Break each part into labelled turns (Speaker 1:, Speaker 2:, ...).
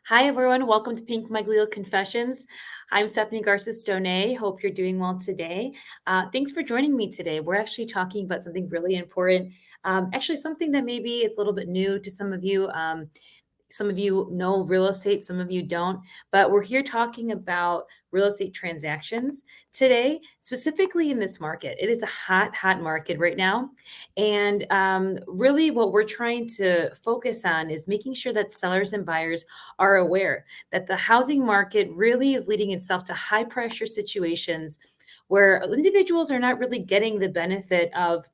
Speaker 1: Hi, everyone. Welcome to Pink Miglio Confessions. I'm Stephanie Garces. Hope you're doing well today. Thanks for joining me today. We're actually talking about something really important. Actually, something that maybe is a little bit new to some of you. Some of you know real estate, some of you don't, but we're here talking about real estate transactions today, specifically in this market. It is a hot market right now. And really, what we're trying to focus on is making sure that sellers and buyers are aware that the housing market really is leading itself to high pressure situations where individuals are not really getting the benefit of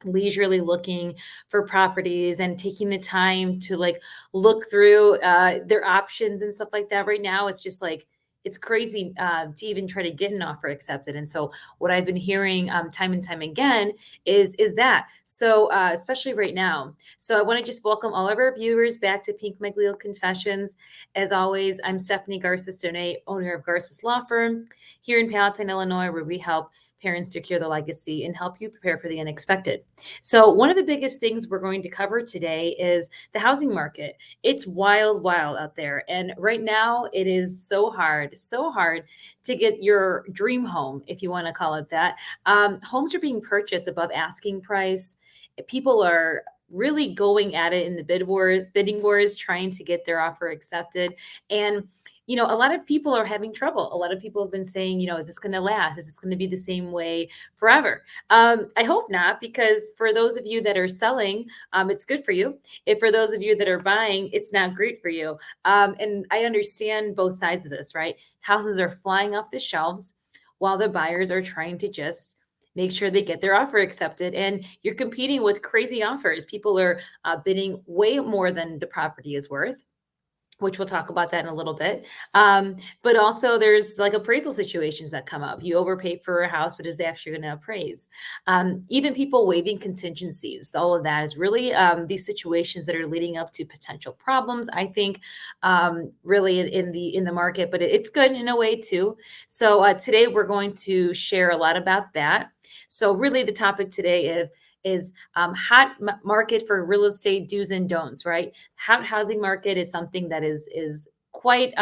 Speaker 1: leisurely looking for properties and taking the time to look through their options and stuff like that. Right now it's just like it's crazy to even try to get an offer accepted. And so what I've been hearing time and time again is that so especially right now. So I want to just welcome all of our viewers back to Pink Miglio Confessions. As always, I'm Stephanie Garces, owner of Garces Law Firm here in Palatine, Illinois, where we help parents secure the legacy and help you prepare for the unexpected. So one of the biggest things we're going to cover today is the housing market. It's wild out there. And right now it is so hard to get your dream home, if you want to call it that. Homes are being purchased above asking price. People are really going at it in the bidding wars, trying to get their offer accepted. And a lot of people are having trouble. A lot of people have been saying, is this going to last? Is this going to be the same way forever? I hope not, because for those of you that are selling, it's good for you. If for those of you that are buying, it's not great for you. And I understand both sides of this, right? Houses are flying off the shelves while the buyers are trying to just make sure they get their offer accepted. And you're competing with crazy offers. People are bidding way more than the property is worth, which we'll talk about that in a little bit. But also there's like appraisal situations that come up. You overpay for a house, but is it actually going to appraise? Even people waiving contingencies. All of that is really these situations that are leading up to potential problems, I think, really in the market, but it's good in a way too. So today we're going to share a lot about that. So really the topic today is market for real estate do's and don'ts, right? Housing market is something that is quite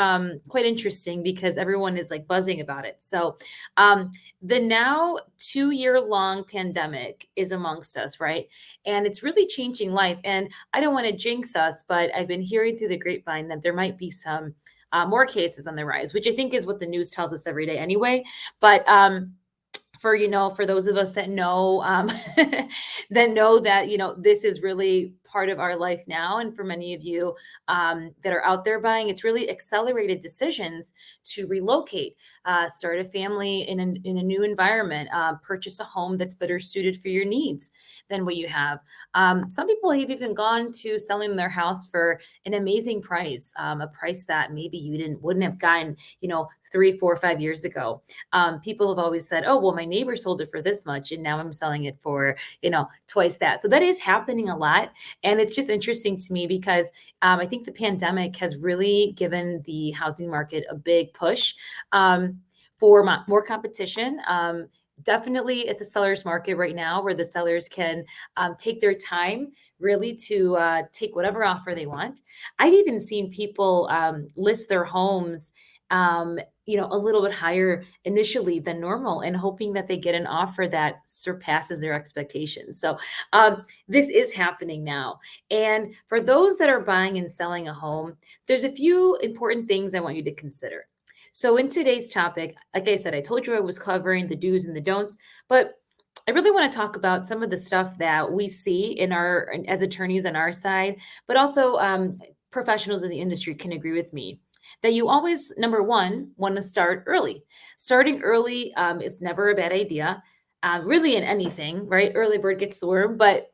Speaker 1: interesting because everyone is like buzzing about it. So the now 2-year long pandemic is amongst us, right? And it's really changing life. And I don't want to jinx us, but I've been hearing through the grapevine that there might be some more cases on the rise, which I think is what the news tells us every day anyway. But for those of us that know that know that this is really part of our life now, and for many of you that are out there buying, it's really accelerated decisions to relocate, start a family in a new environment, purchase a home that's better suited for your needs than what you have. Some people have even gone to selling their house for an amazing price, a price that maybe you wouldn't have gotten 3, 4, 5 years ago. People have always said, oh, well, my neighbor sold it for this much and now I'm selling it for twice that. So that is happening a lot. And it's just interesting to me because I think the pandemic has really given the housing market a big push for more competition. Definitely it's a seller's market right now where the sellers can take their time really to take whatever offer they want. I've even seen people list their homes a little bit higher initially than normal and hoping that they get an offer that surpasses their expectations. So this is happening now. And for those that are buying and selling a home, there's a few important things I want you to consider. So in today's topic, like I said, I told you I was covering the do's and the don'ts, but I really want to talk about some of the stuff that we see as attorneys on our side, but also professionals in the industry can agree with me that you always, number one, want to start early. Starting early is never a bad idea, really in anything, right? Early bird gets the worm. But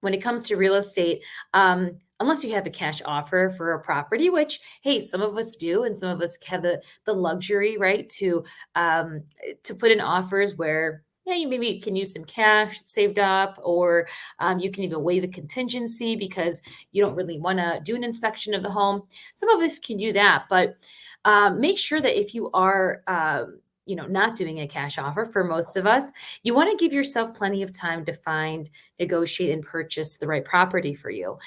Speaker 1: when it comes to real estate, unless you have a cash offer for a property, which, hey, some of us do, and some of us have the luxury, right, to put in offers where you maybe can use some cash saved up, or you can even waive a contingency because you don't really want to do an inspection of the home. Some of us can do that, but make sure that if you are not doing a cash offer for most of us, you want to give yourself plenty of time to find, negotiate, and purchase the right property for you.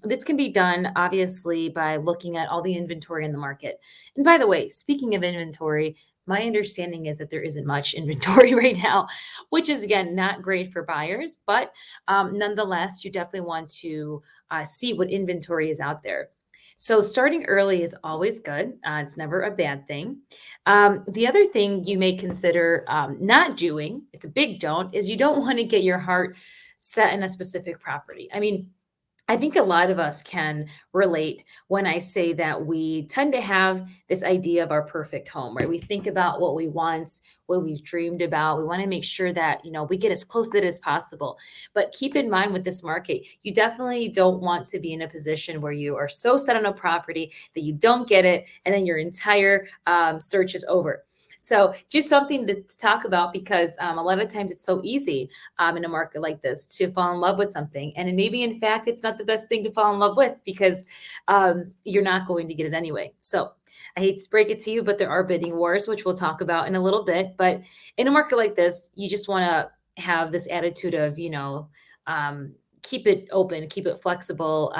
Speaker 1: This can be done obviously by looking at all the inventory in the market. And by the way, speaking of inventory, my understanding is that there isn't much inventory right now, which is again not great for buyers, but nonetheless, you definitely want to see what inventory is out there. So starting early is always good. It's never a bad thing. The other thing you may consider not doing, it's a big don't, is you don't want to get your heart set in a specific property. I mean, I think a lot of us can relate when I say that we tend to have this idea of our perfect home, right? We think about what we want, what we've dreamed about. We want to make sure that, we get as close to it as possible. But keep in mind with this market, you definitely don't want to be in a position where you are so set on a property that you don't get it and then your entire search is over. So just something to talk about because a lot of times it's so easy in a market like this to fall in love with something. And maybe in fact, it's not the best thing to fall in love with because you're not going to get it anyway. So I hate to break it to you, but there are bidding wars, which we'll talk about in a little bit. But in a market like this, you just want to have this attitude of, keep it open, keep it flexible,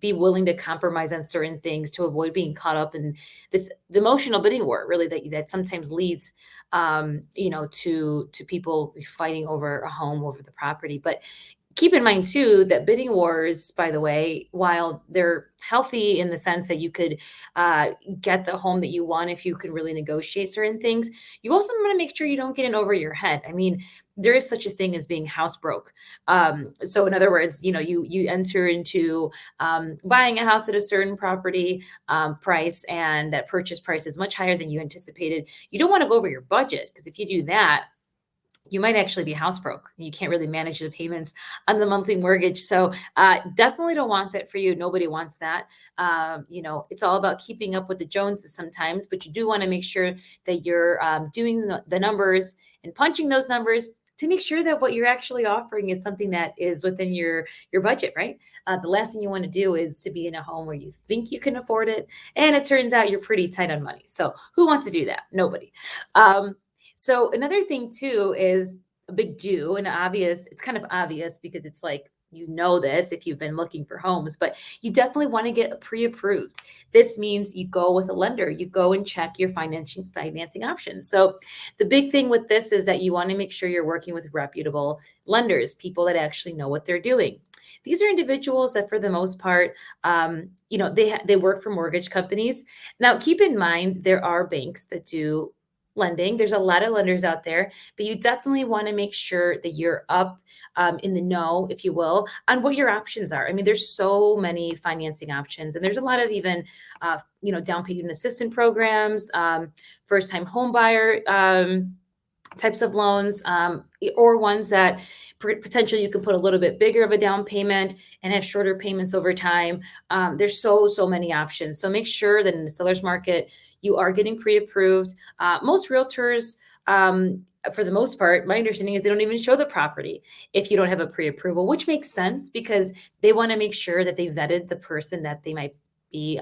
Speaker 1: be willing to compromise on certain things to avoid being caught up in the emotional bidding war, really that sometimes leads, to people fighting over a home, over the property. But keep in mind too that bidding wars, by the way, while they're healthy in the sense that you could get the home that you want if you can really negotiate certain things, you also want to make sure you don't get in over your head. I mean, there is such a thing as being house broke. So in other words, you enter into buying a house at a certain property price, and that purchase price is much higher than you anticipated. You don't want to go over your budget because if you do that, you might actually be house broke. You can't really manage the payments on the monthly mortgage. So definitely don't want that for you. Nobody wants that. It's all about keeping up with the Joneses sometimes, but you do want to make sure that you're doing the numbers and punching those numbers to make sure that what you're actually offering is something that is within your budget, right? The last thing you want to do is to be in a home where you think you can afford it, and it turns out you're pretty tight on money. So who wants to do that? Nobody. So another thing too is a big do and obvious. It's kind of obvious because it's like, this if you've been looking for homes, but you definitely want to get pre-approved. This means you go with a lender, you go and check your financing options. So the big thing with this is that you want to make sure you're working with reputable lenders, people that actually know what they're doing. These are individuals that, for the most part, they work for mortgage companies. Now, keep in mind, there are banks that do lending. There's a lot of lenders out there, but you definitely want to make sure that you're up in the know, if you will, on what your options are. I mean, there's so many financing options, and there's a lot of even, down payment assistance programs, first-time home buyer types of loans, or ones that potentially you can put a little bit bigger of a down payment and have shorter payments over time. There's so many options. So make sure that in the seller's market, you are getting pre-approved. Most realtors, for the most part, my understanding is they don't even show the property if you don't have a pre-approval, which makes sense because they want to make sure that they vetted the person that they might be,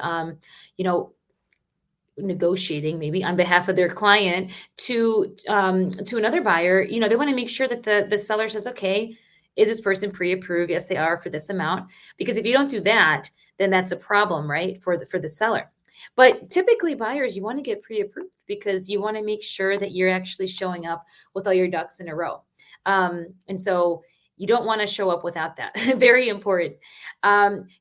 Speaker 1: negotiating maybe on behalf of their client to another buyer. They want to make sure that the seller says, okay, is this person pre-approved? Yes, they are for this amount. Because if you don't do that, then that's a problem, right, for the seller. But typically buyers, you want to get pre-approved because you want to make sure that you're actually showing up with all your ducks in a row. And so you don't want to show up without that. Very important.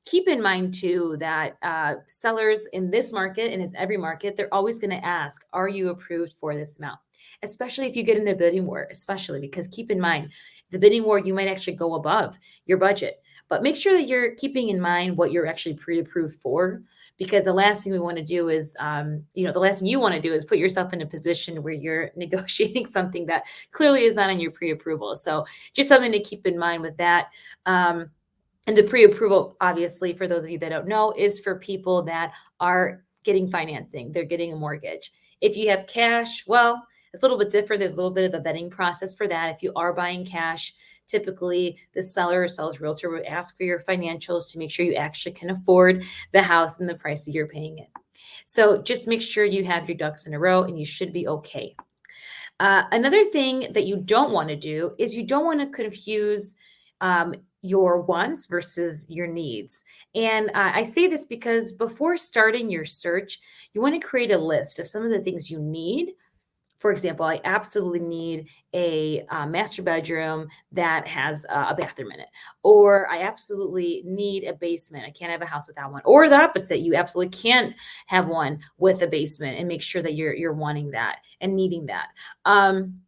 Speaker 1: Keep in mind too that sellers in this market and in every market, they're always going to ask, are you approved for this amount? Especially if you get in a bidding war, especially because keep in mind, the bidding war, you might actually go above your budget. But make sure that you're keeping in mind what you're actually pre-approved for, because the last thing we want to do is, the last thing you want to do is put yourself in a position where you're negotiating something that clearly is not on your pre-approval. So just something to keep in mind with that. And the pre-approval, obviously, for those of you that don't know, is for people that are getting financing. They're getting a mortgage. If you have cash, well, it's a little bit different. There's a little bit of a vetting process for that. If you are buying cash, typically the seller or seller's realtor would ask for your financials to make sure you actually can afford the house and the price that you're paying it. So just make sure you have your ducks in a row and you should be okay. Another thing that you don't want to do is you don't want to confuse um, your wants versus your needs. And I say this because before starting your search, you want to create a list of some of the things you need. For example, I absolutely need a master bedroom that has a bathroom in it, or I absolutely need a basement. I can't have a house without one. Or the opposite, you absolutely can't have one with a basement, and make sure that you're wanting that and needing that. Um,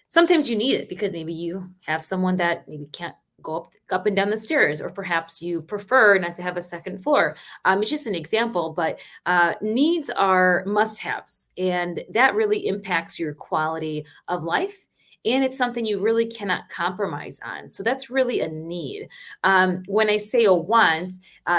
Speaker 1: Sometimes you need it because maybe you have someone that maybe can't go up and down the stairs, or perhaps you prefer not to have a second floor. It's just an example, but needs are must-haves, and that really impacts your quality of life. And it's something you really cannot compromise on. So that's really a need. When I say a want,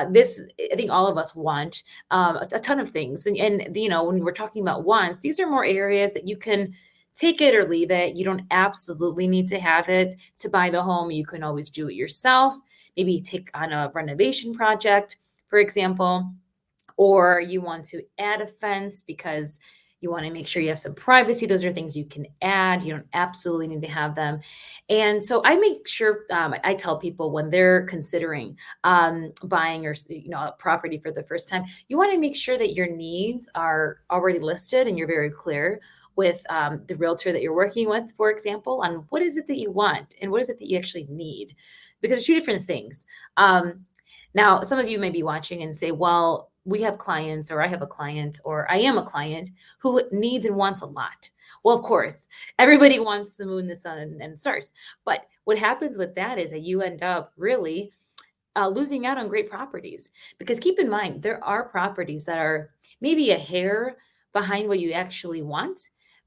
Speaker 1: this I think all of us want a ton of things, and when we're talking about wants, these are more areas that you can take it or leave it. You don't absolutely need to have it to buy the home. You can always do it yourself. Maybe take on a renovation project, for example, or you want to add a fence because you want to make sure you have some privacy. Those are things you can add. You don't absolutely need to have them. And so I make sure I tell people when they're considering buying or a property for the first time, you want to make sure that your needs are already listed and you're very clear with the realtor that you're working with, for example, on what is it that you want and what is it that you actually need, because it's two different things. Now, some of you may be watching and say, well, we have clients, or I have a client, or I am a client who needs and wants a lot. Well, of course, everybody wants the moon, the sun, and stars. But what happens with that is that you end up really losing out on great properties. Because keep in mind, there are properties that are maybe a hair behind what you actually want,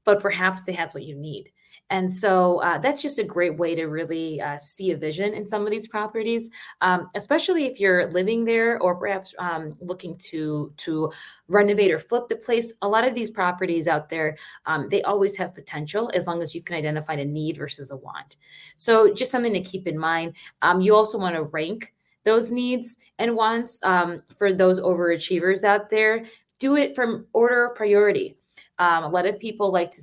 Speaker 1: but perhaps it has what you need. And so that's just a great way to really see a vision in some of these properties, especially if you're living there, or perhaps looking to renovate or flip the place. A lot of these properties out there, they always have potential as long as you can identify a need versus a want. So just something to keep in mind. You also want to rank those needs and wants for those overachievers out there. Do it from order of priority. A lot of people like to,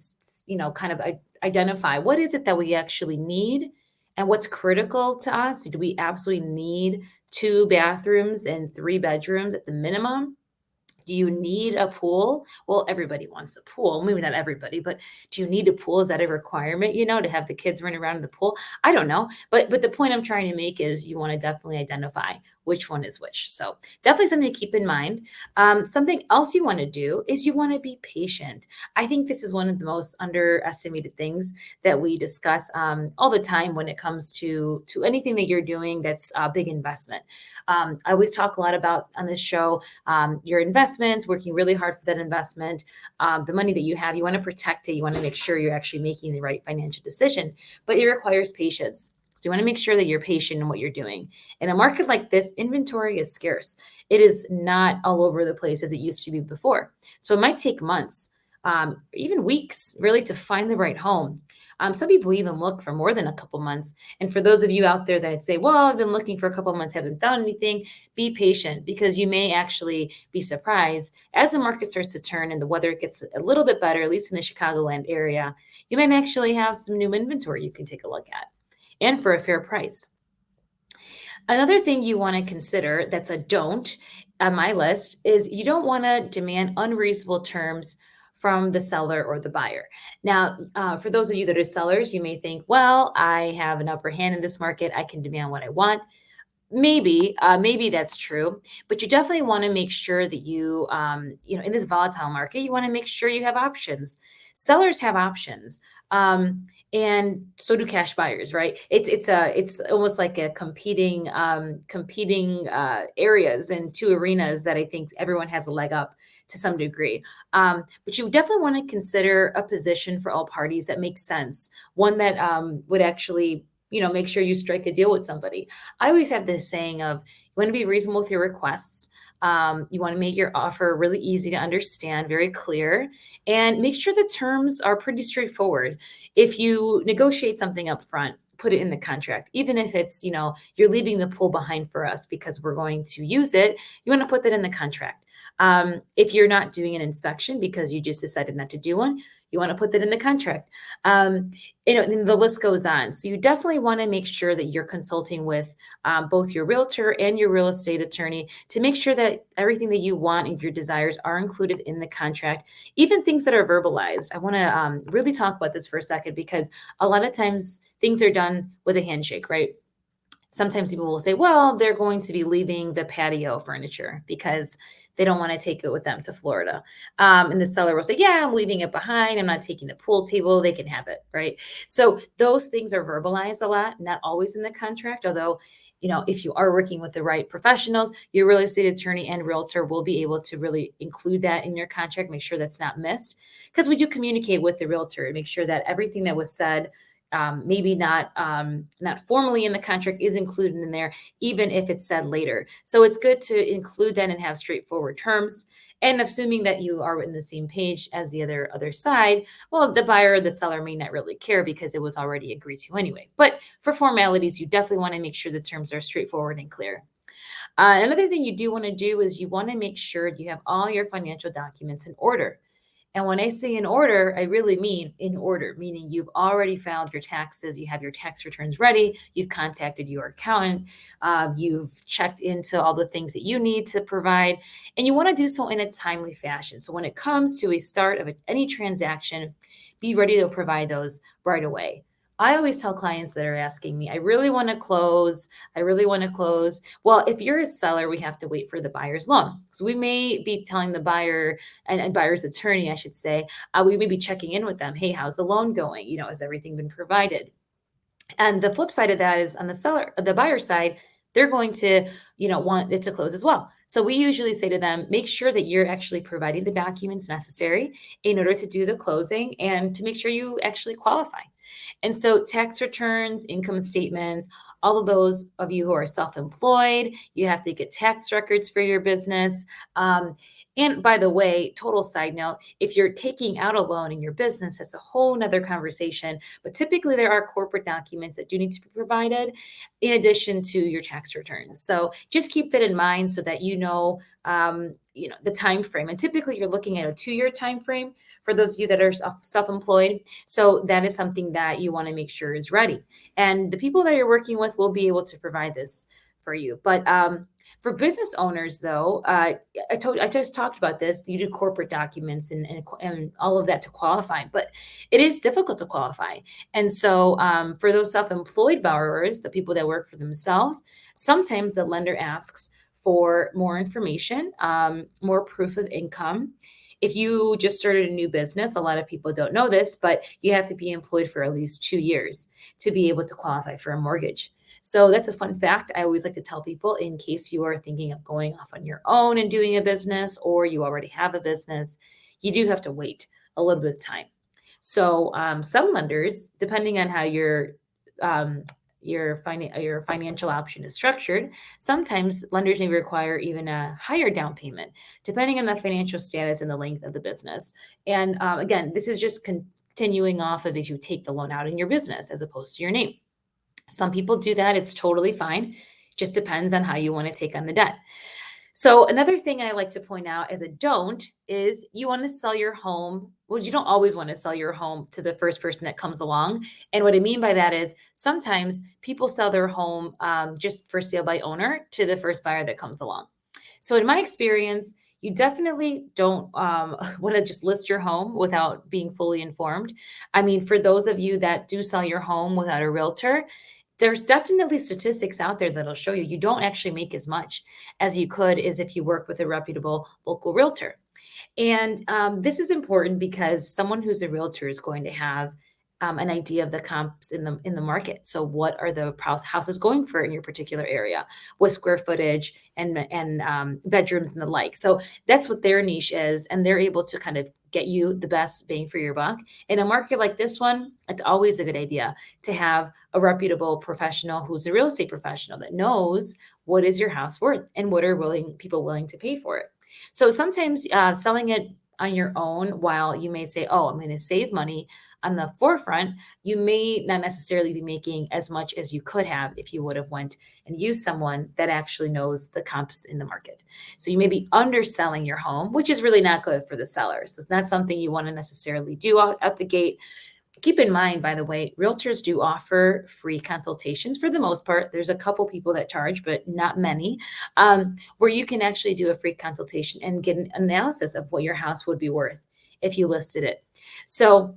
Speaker 1: kind of identify what is it that we actually need and what's critical to us. Do we absolutely need 2 bathrooms and 3 bedrooms at the minimum? Do you need a pool? Well, everybody wants a pool. Maybe not everybody, but do you need a pool? Is that a requirement, to have the kids run around in the pool? I don't know. But the point I'm trying to make is you want to definitely identify which one is which. So definitely something to keep in mind. Something else you want to do is you want to be patient. I think this is one of the most underestimated things that we discuss all the time when it comes to anything that you're doing that's a big investment. I always talk a lot about on this show your investments, working really hard for that investment, the money that you have, you want to protect it. You want to make sure you're actually making the right financial decision, but it requires patience. So you want to make sure that you're patient in what you're doing. In a market like this, inventory is scarce. It is not all over the place as it used to be before. So it might take months, even weeks, really, to find the right home. Some people even look for more than a couple months. And for those of you out there that say, well, I've been looking for a couple months, haven't found anything, be patient, because you may actually be surprised as the market starts to turn and the weather gets a little bit better, at least in the Chicagoland area. You might actually have some new inventory you can take a look at, and for a fair price. Another thing you want to consider that's a don't on my list is you don't want to demand unreasonable terms from the seller or the buyer. Now, for those of you that are sellers, you may think, well, I have an upper hand in this market. I can demand what I want. Maybe that's true, but you definitely want to make sure that in this volatile market, you want to make sure you have options. Sellers have options, and so do cash buyers, right? It's almost like a competing areas and two arenas that I think everyone has a leg up to some degree. But you definitely want to consider a position for all parties that makes sense, one that would actually make sure you strike a deal with somebody. I always have this saying of you want to be reasonable with your requests. You want to make your offer really easy to understand, very clear, and make sure the terms are pretty straightforward. If you negotiate something up front, put it in the contract. Even if it's, you're leaving the pool behind for us because we're going to use it, you want to put that in the contract. If you're not doing an inspection because you just decided not to do one, you want to put that in the contract. Um, and the list goes on. So you definitely want to make sure that you're consulting with both your realtor and your real estate attorney to make sure that everything that you want and your desires are included in the contract, even things that are verbalized. I want to really talk about this for a second because a lot of times things are done with a handshake, right? Sometimes people will say, well, they're going to be leaving the patio furniture because they don't want to take it with them to Florida. And the seller will say, yeah, I'm leaving it behind. I'm not taking the pool table. They can have it, right? So those things are verbalized a lot, not always in the contract, although if you are working with the right professionals, your real estate attorney and realtor will be able to really include that in your contract, make sure that's not missed. Because we do communicate with the realtor and make sure that everything that was said, maybe not formally in the contract, is included in there, even if it's said later. So it's good to include that and have straightforward terms. And assuming that you are in the same page as the other side, well, the buyer or the seller may not really care because it was already agreed to anyway. But for formalities, you definitely want to make sure the terms are straightforward and clear. Another thing you do want to do is you want to make sure you have all your financial documents in order. And when I say in order, I really mean in order, meaning you've already filed your taxes, you have your tax returns ready, you've contacted your accountant, you've checked into all the things that you need to provide, and you want to do so in a timely fashion. So when it comes to a start of any transaction, be ready to provide those right away. I always tell clients that are asking me, I really want to close. I really want to close. Well, if you're a seller, we have to wait for the buyer's loan. So we may be telling the buyer and buyer's attorney, I should say, we may be checking in with them. Hey, how's the loan going? Has everything been provided? And the flip side of that is on the buyer side, they're going to, want it to close as well. So we usually say to them, make sure that you're actually providing the documents necessary in order to do the closing and to make sure you actually qualify. And so tax returns, income statements, all of those of you who are self-employed, you have to get tax records for your business. And by the way, total side note, if you're taking out a loan in your business, that's a whole nother conversation. But typically there are corporate documents that do need to be provided in addition to your tax returns. So just keep that in mind so that the time frame. And typically you're looking at a 2-year time frame for those of you that are self-employed. So that is something that you want to make sure is ready. And the people that you're working with will be able to provide this for you. But for business owners, though, I just talked about this. You do corporate documents and all of that to qualify, but it is difficult to qualify. And so for those self-employed borrowers, the people that work for themselves, sometimes the lender asks for more information, more proof of income. If you just started a new business, a lot of people don't know this, but you have to be employed for at least 2 years to be able to qualify for a mortgage. So that's a fun fact. I always like to tell people in case you are thinking of going off on your own and doing a business, or you already have a business, you do have to wait a little bit of time. So some lenders, depending on how your financial option is structured, sometimes lenders may require even a higher down payment, depending on the financial status and the length of the business. And again, this is just continuing off of if you take the loan out in your business as opposed to your name. Some people do that. It's totally fine. Just depends on how you want to take on the debt. So another thing I like to point out as a don't is you want to sell your home. Well, you don't always want to sell your home to the first person that comes along. And what I mean by that is sometimes people sell their home just for sale by owner to the first buyer that comes along. So in my experience, you definitely don't want to just list your home without being fully informed. I mean, for those of you that do sell your home without a realtor, there's definitely statistics out there that'll show you don't actually make as much as you could as if you work with a reputable local realtor. And this is important because someone who's a realtor is going to have an idea of the comps in the market. So what are the houses going for in your particular area, with square footage and bedrooms and the like. So that's what their niche is, and they're able to kind of get you the best bang for your buck. In a market like this one, it's always a good idea to have a reputable professional who's a real estate professional that knows what is your house worth and what are people willing to pay for it. So sometimes selling it on your own, while you may say, oh, I'm going to save money on the forefront, you may not necessarily be making as much as you could have if you would have went and used someone that actually knows the comps in the market. So you may be underselling your home, which is really not good for the sellers. It's not something you want to necessarily do out the gate. Keep in mind, by the way, realtors do offer free consultations for the most part. There's a couple people that charge, but not many, where you can actually do a free consultation and get an analysis of what your house would be worth if you listed it. So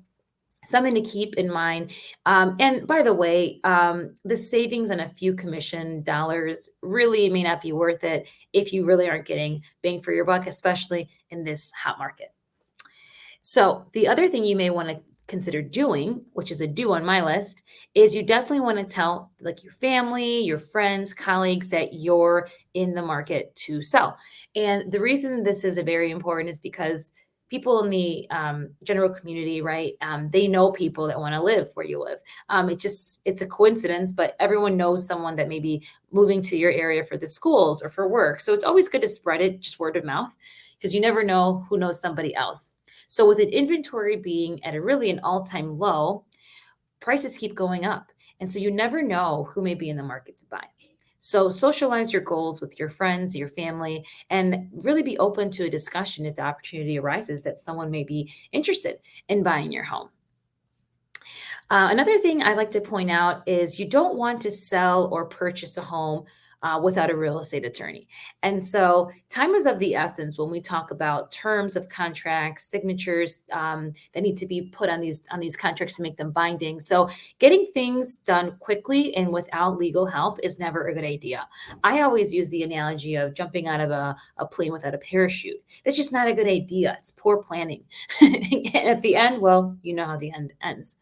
Speaker 1: something to keep in mind. And by the way, the savings on a few commission dollars really may not be worth it if you really aren't getting bang for your buck, especially in this hot market. So the other thing you may want to consider doing, which is a do on my list, is you definitely want to tell like your family, your friends, colleagues that you're in the market to sell. And the reason this is a very important is because people in the general community, right? They know people that want to live where you live. It's a coincidence, but everyone knows someone that may be moving to your area for the schools or for work. So it's always good to spread it, just word of mouth, because you never know who knows somebody else. So with an inventory being at an all-time low, prices keep going up. And so you never know who may be in the market to buy. So socialize your goals with your friends, your family, and really be open to a discussion if the opportunity arises that someone may be interested in buying your home. Another thing I like to point out is you don't want to sell or purchase a home without a real estate attorney. And so time is of the essence when we talk about terms of contracts, signatures that need to be put on these contracts to make them binding. So getting things done quickly and without legal help is never a good idea. I always use the analogy of jumping out of a plane without a parachute. That's just not a good idea. It's poor planning. And at the end, well, you know how the end ends.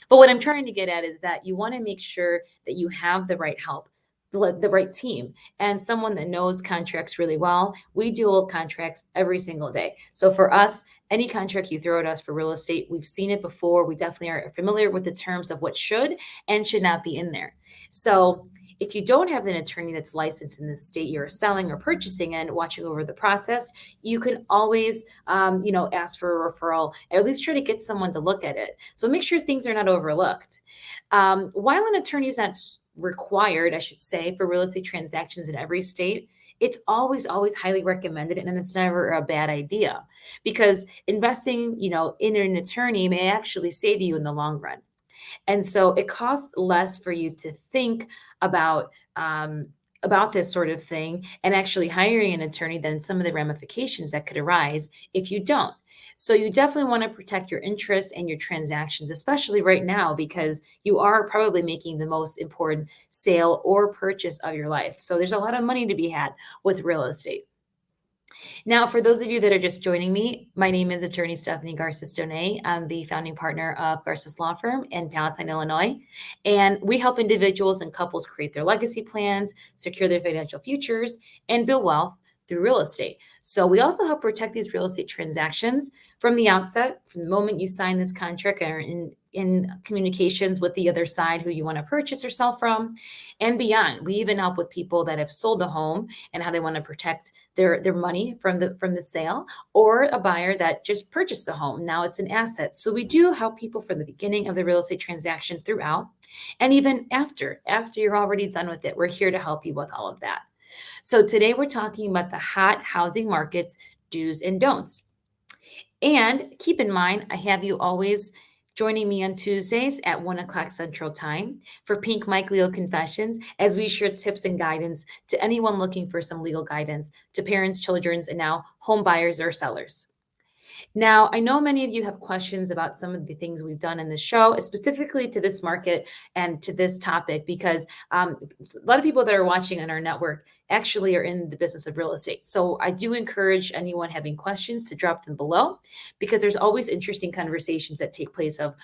Speaker 1: But what I'm trying to get at is that you want to make sure that you have the right help, the right team, and someone that knows contracts really well. We deal with contracts every single day. So for us, any contract you throw at us for real estate, we've seen it before. We definitely are familiar with the terms of what should and should not be in there. So if you don't have an attorney that's licensed in the state you're selling or purchasing in, watching over the process, you can always, ask for a referral, or at least try to get someone to look at it. So make sure things are not overlooked. While an attorney is not required, I should say, for real estate transactions in every state, it's always highly recommended, and it's never a bad idea, because investing, in an attorney may actually save you in the long run. And so it costs less for you to think about this sort of thing and actually hiring an attorney than some of the ramifications that could arise if you don't. So you definitely want to protect your interests and your transactions, especially right now, because you are probably making the most important sale or purchase of your life. So there's a lot of money to be had with real estate. Now, for those of you that are just joining me, my name is attorney Stephanie Garces. I'm the founding partner of Garces Law Firm in Palatine, Illinois. And we help individuals and couples create their legacy plans, secure their financial futures, and build wealth through real estate. So we also help protect these real estate transactions from the outset, from the moment you sign this contract or in communications with the other side who you want to purchase or sell from, and beyond. We even help with people that have sold the home and how they want to protect their money from the sale, or a buyer that just purchased the home. Now it's an asset. So we do help people from the beginning of the real estate transaction throughout, and even after you're already done with it. We're here to help you with all of that. So today we're talking about the hot housing market's do's and don'ts. And keep in mind, I have you always joining me on Tuesdays at 1 o'clock Central Time for Pink Mike Legal Confessions, as we share tips and guidance to anyone looking for some legal guidance, to parents, children, and now home buyers or sellers. Now, I know many of you have questions about some of the things we've done in the show, specifically to this market and to this topic, because a lot of people that are watching on our network actually are in the business of real estate. So I do encourage anyone having questions to drop them below, because there's always interesting conversations that take place of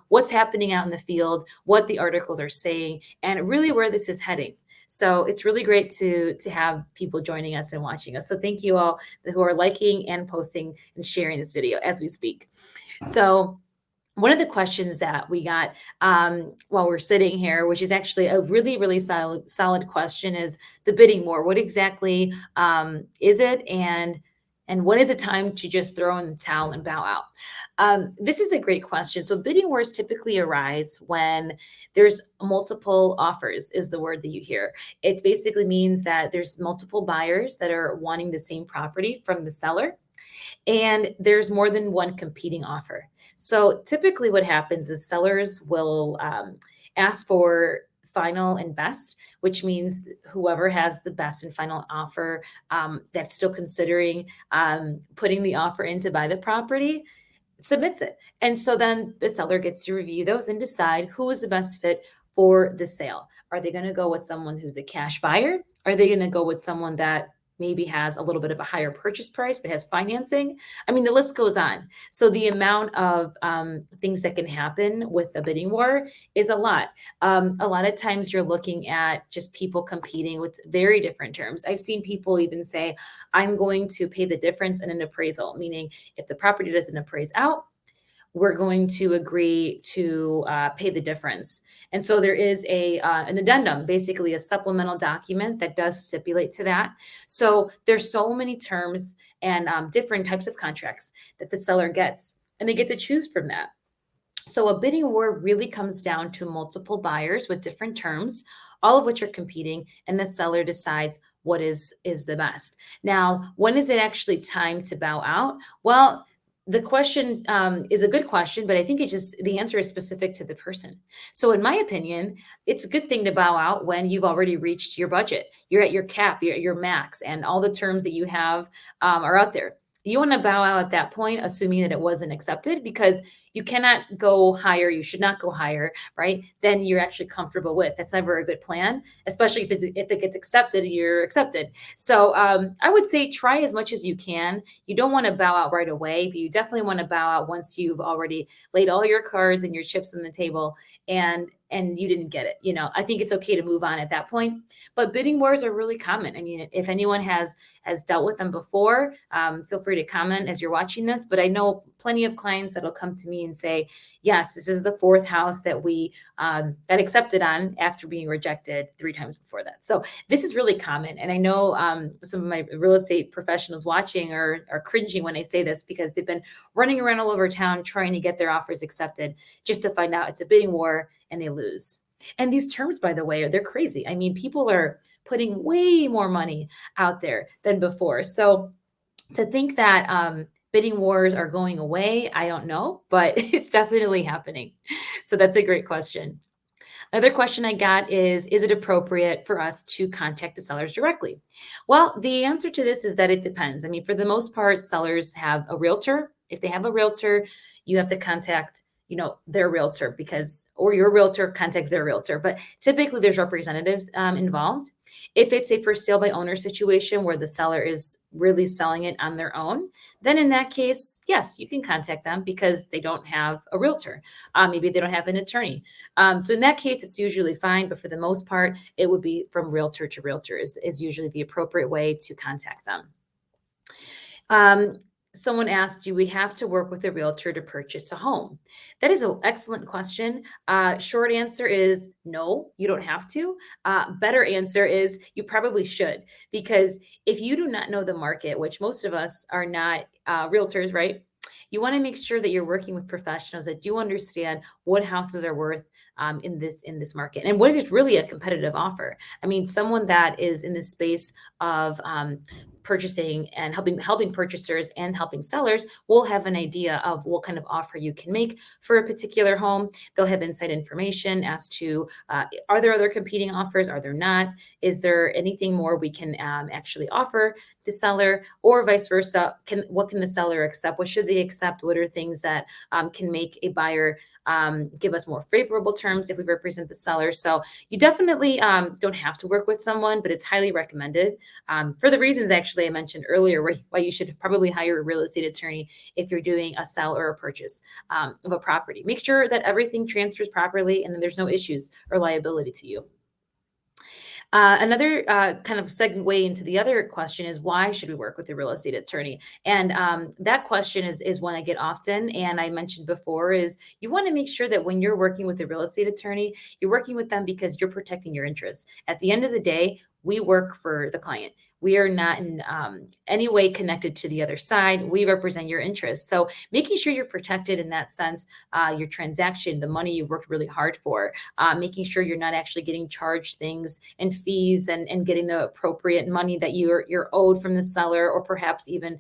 Speaker 1: what's happening out in the field, what the articles are saying, and really where this is heading. So it's really great to have people joining us and watching us. So thank you all who are liking and posting and sharing this video as we speak. So one of the questions that we got while we're sitting here, which is actually a really, really solid question, is the bidding war. What exactly is it, and And when is it time to just throw in the towel and bow out? This is a great question. So bidding wars typically arise when there's multiple offers, is the word that you hear. It basically means that there's multiple buyers that are wanting the same property from the seller, and there's more than one competing offer. So typically what happens is sellers will ask for final and best, which means whoever has the best and final offer, that's still considering putting the offer in to buy the property, submits it. And so then the seller gets to review those and decide who is the best fit for the sale. Are they going to go with someone who's a cash buyer? Are they going to go with someone that maybe has a little bit of a higher purchase price but has financing? I mean, the list goes on. So the amount of things that can happen with a bidding war is a lot. A lot of times you're looking at just people competing with very different terms. I've seen people even say, I'm going to pay the difference in an appraisal, meaning if the property doesn't appraise out, we're going to agree to pay the difference. And so there is an addendum, basically a supplemental document that does stipulate to that. So there's so many terms and different types of contracts that the seller gets, and they get to choose from that. So a bidding war really comes down to multiple buyers with different terms, all of which are competing, and the seller decides what is the best. Now, when is it actually time to bow out? Well, the question is a good question, but I think it's just the answer is specific to the person. So in my opinion, it's a good thing to bow out when you've already reached your budget. You're at your cap, you're at your max, and all the terms that you have are out there. You want to bow out at that point, assuming that it wasn't accepted, because you cannot go higher. You should not go higher, right? Then you're actually comfortable with. That's never a good plan, especially if it gets accepted, you're accepted. So I would say try as much as you can. You don't want to bow out right away, but you definitely want to bow out once you've already laid all your cards and your chips on the table and you didn't get it. I think it's okay to move on at that point. But bidding wars are really common. I mean, if anyone has dealt with them before, feel free to comment as you're watching this. But I know plenty of clients that'll come to me and say, yes, this is the fourth house that we got accepted on after being rejected 3 times before that. So this is really common. And I know some of my real estate professionals watching are cringing when I say this, because they've been running around all over town trying to get their offers accepted just to find out it's a bidding war and they lose. And these terms, by the way, they're crazy. I mean, people are putting way more money out there than before. So to think that bidding wars are going away, I don't know, but it's definitely happening. So that's a great question. Another question I got is it appropriate for us to contact the sellers directly? Well, the answer to this is that it depends. I mean, for the most part, sellers have a realtor. If they have a realtor, you have to contact their realtor, or your realtor contacts their realtor, but typically there's representatives involved. If it's a for sale by owner situation where the seller is really selling it on their own, then in that case, yes, you can contact them because they don't have a realtor. Maybe they don't have an attorney. So in that case, it's usually fine, but for the most part, it would be from realtor to realtor is usually the appropriate way to contact them. Someone asked, do we have to work with a realtor to purchase a home? That is an excellent question. Short answer is no, you don't have to. Better answer is you probably should, because if you do not know the market, which most of us are not realtors, right? You want to make sure that you're working with professionals that do understand what houses are worth in this market and what is really a competitive offer. I mean, someone that is in this space of purchasing and helping purchasers and helping sellers will have an idea of what kind of offer you can make for a particular home. They'll have inside information as to are there other competing offers? Are there not? Is there anything more we can actually offer the seller, or vice versa? What can the seller accept? What should they accept? What are things that can make a buyer give us more favorable terms if we represent the seller? So you definitely don't have to work with someone, but it's highly recommended for the reasons actually I mentioned earlier, why you should probably hire a real estate attorney if you're doing a sell or a purchase of a property. Make sure that everything transfers properly and then there's no issues or liability to you. Another kind of segue into the other question is, why should we work with a real estate attorney? And that question is one I get often. And I mentioned before is you want to make sure that when you're working with a real estate attorney, you're working with them because you're protecting your interests. At the end of the day, We work for the client. We are not in any way connected to the other side. We represent your interests. So making sure you're protected in that sense, your transaction, the money you worked really hard for, making sure you're not actually getting charged things and fees and getting the appropriate money that you're owed from the seller, or perhaps even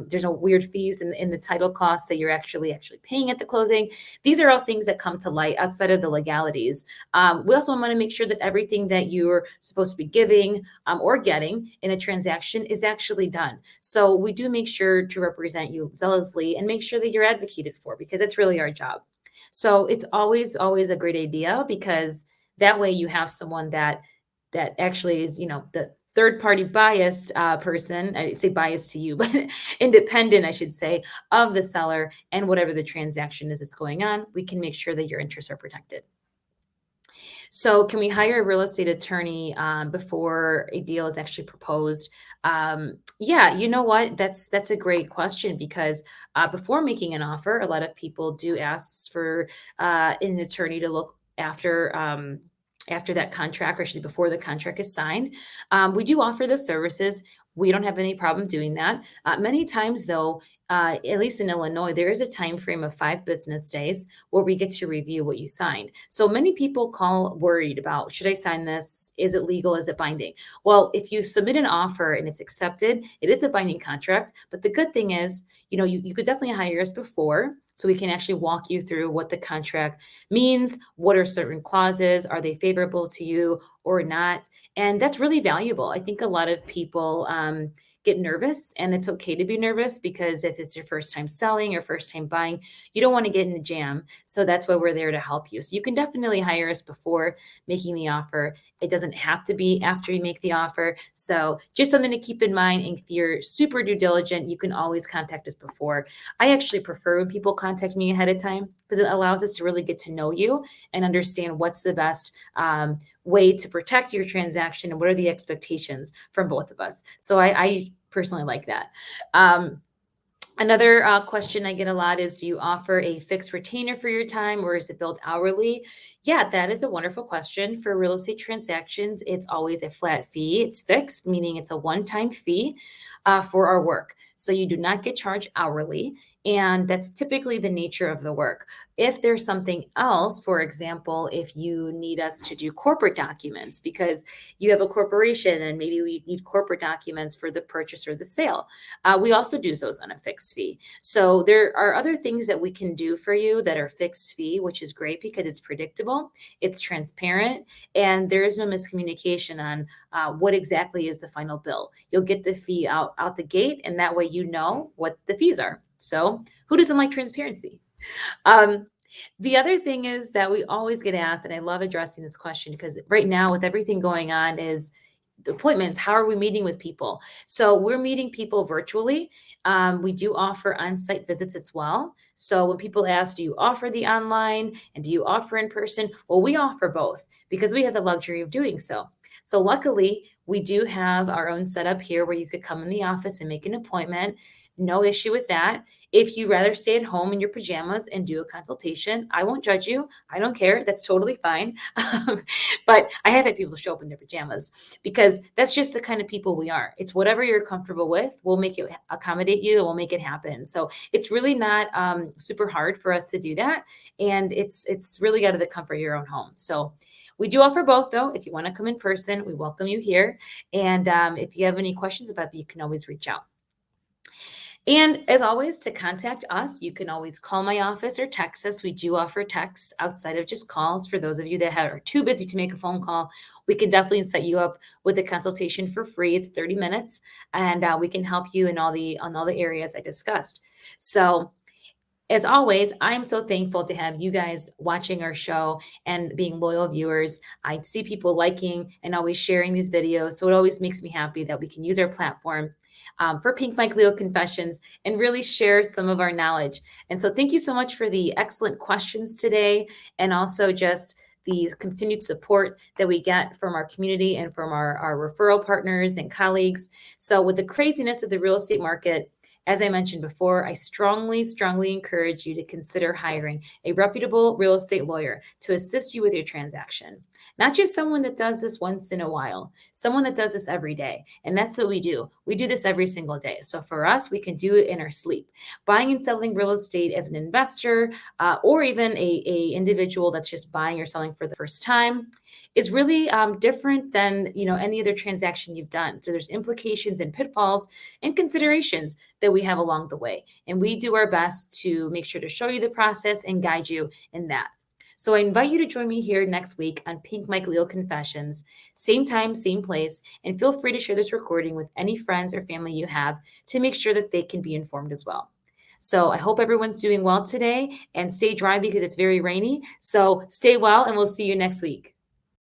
Speaker 1: there's no weird fees in the title costs that you're actually paying at the closing. These are all things that come to light outside of the legalities. We also want to make sure that everything that you're supposed to be giving or getting in a transaction is actually done. So we do make sure to represent you zealously and make sure that you're advocated for, because it's really our job. So it's always a great idea, because that way you have someone that actually is, the third party biased person. I'd say biased to you, but independent, I should say, of the seller, and whatever the transaction is that's going on, we can make sure that your interests are protected. So can we hire a real estate attorney before a deal is actually proposed? Yeah, you know what? That's a great question, because before making an offer, a lot of people do ask for an attorney to look after that contract, or actually before the contract is signed. We do offer those services. We don't have any problem doing that. Many times, though, at least in Illinois, there is a time frame of 5 business days where we get to review what you signed. So many people call worried about, should I sign this? Is it legal? Is it binding? Well, if you submit an offer and it's accepted, it is a binding contract. But the good thing is, you could definitely hire us before, so we can actually walk you through what the contract means. What are certain clauses? Are they favorable to you or not? And that's really valuable. I think a lot of people get nervous, and it's okay to be nervous, because if it's your first time selling or first time buying, you don't want to get in a jam. So that's why we're there to help you. So you can definitely hire us before making the offer. It doesn't have to be after you make the offer. So just something to keep in mind. And if you're super due diligent, you can always contact us before. I actually prefer when people contact me ahead of time, because it allows us to really get to know you and understand what's the best way to protect your transaction and what are the expectations from both of us. So I personally like that. Another question I get a lot is, do you offer a fixed retainer for your time, or is it billed hourly? Yeah, that is a wonderful question. For real estate transactions, it's always a flat fee. It's fixed, meaning it's a one-time fee for our work. So you do not get charged hourly. And that's typically the nature of the work. If there's something else, for example, if you need us to do corporate documents because you have a corporation and maybe we need corporate documents for the purchase or the sale, we also do those on a fixed fee. So there are other things that we can do for you that are fixed fee, which is great because it's predictable, it's transparent, and there is no miscommunication on what exactly is the final bill. You'll get the fee out the gate, and that way you know what the fees are. So who doesn't like transparency? The other thing is that we always get asked, and I love addressing this question because right now with everything going on is the appointments. How are we meeting with people? So we're meeting people virtually. We do offer on-site visits as well. So when people ask, do you offer the online and do you offer in person? Well, we offer both because we have the luxury of doing so. So luckily, we do have our own setup here where you could come in the office and make an appointment. No issue with that. If you rather stay at home in your pajamas and do a consultation, I won't judge you. I don't care. That's totally fine. But I have had people show up in their pajamas because that's just the kind of people we are. It's whatever you're comfortable with. We'll make it accommodate you and we'll make it happen. So it's really not super hard for us to do that. And it's really out of the comfort of your own home. So we do offer both, though. If you want to come in person, we welcome you here. And if you have any questions about it, you can always reach out. And as always, to contact us, you can always call my office or text us. We do offer texts outside of just calls. For those of you that are too busy to make a phone call, we can definitely set you up with a consultation for free. It's 30 minutes, and we can help you in all the areas I discussed. So as always, I'm so thankful to have you guys watching our show and being loyal viewers. I see people liking and always sharing these videos. So it always makes me happy that we can use our platform for Pink Mike Legal Confessions and really share some of our knowledge. And so thank you so much for the excellent questions today, and also just the continued support that we get from our community and from our referral partners and colleagues. So with the craziness of the real estate market, As I mentioned before, I strongly, strongly encourage you to consider hiring a reputable real estate lawyer to assist you with your transaction. Not just someone that does this once in a while, someone that does this every day. And that's what we do. We do this every single day. So for us, we can do it in our sleep. Buying and selling real estate as an investor, or even a individual that's just buying or selling for the first time, is really different than any other transaction you've done. So there's implications and pitfalls and considerations that we have along the way. And we do our best to make sure to show you the process and guide you in that. So I invite you to join me here next week on Pink Mike Legal Confessions, same time, same place, and feel free to share this recording with any friends or family you have to make sure that they can be informed as well. So I hope everyone's doing well today, and stay dry because it's very rainy. So stay well, and we'll see you next week.